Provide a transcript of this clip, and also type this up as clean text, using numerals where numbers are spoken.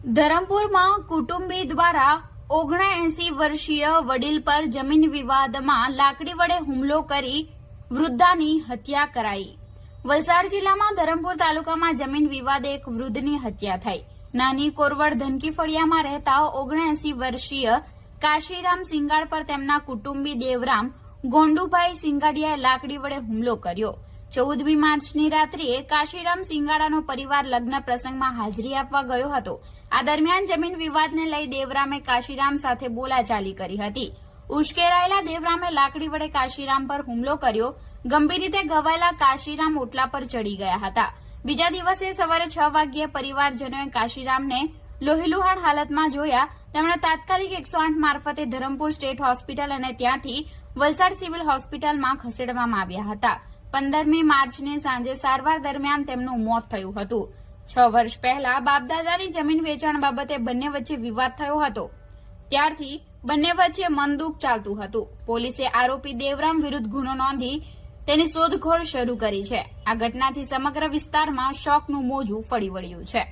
ધરમપુરમાં કુટુંબી દ્વારા 79 વર્ષીય વડીલ પર જમીન વિવાદમાં લાકડી વડે હુમલો કરી વૃદ્ધાની હત્યા કરાઈ। વલસાડ જિલ્લામાં ધરમપુર તાલુકામાં જમીન વિવાદે એક વૃદ્ધની હત્યા થઈ। નાની કોરવડ ધનકી ફળિયામાં રહેતા 79 વર્ષીય કાશીરામ સિંગાડ પર તેમના કુટુંબી દેવરામ ગોંડુભાઈ સિંગાડિયાએ લાકડી વડે હુમલો કર્યો। 14મી માર્ચની રાત્રિએ કાશીરામ સિંગાડાનો પરિવાર લગ્ન પ્રસંગમાં હાજરી આપવા ગયો હતો। આ દરમિયાન જમીન વિવાદને લઈ દેવરામે કાશીરામ સાથે બોલાચાલી કરી હતી। ઉશ્કેરાયેલા દેવરામે લાકડી વડે કાશીરામ પર હુમલો કર્યો। ગંભીર રીતે ઘવાયેલા કાશીરામ ઓટલા પર ચડી ગયા હતા। બીજા દિવસે સવારે 6 વાગ્યે પરિવારજનોએ કાશીરામને લોહીલુહાણ હાલતમાં જોયા। તેમણે તાત્કાલિક 108 મારફતે ધરમપુર સ્ટેટ હોસ્પિટલ અને ત્યાંથી વલસાડ સિવિલ હોસ્પિટલમાં ખસેડવામાં આવ્યા હતા। 15મી માર્ચને સાંજે સારવાર દરમિયાન તેમનું મોત થયું હતું। 6 વર્ષ પહેલા બાપદાદાની જમીન વેચાણ બાબતે બંને વચ્ચે વિવાદ થયો હતો। ત્યારથી બંને વચ્ચે મનદુખ ચાલતું હતું। પોલીસે આરોપી દેવરામ વિરુદ્ધ ગુનો નોંધી તેની શોધખોળ શરૂ કરી છે। આ ઘટનાથી સમગ્ર વિસ્તારમાં શોકનું મોજું ફરી વળ્યું છે।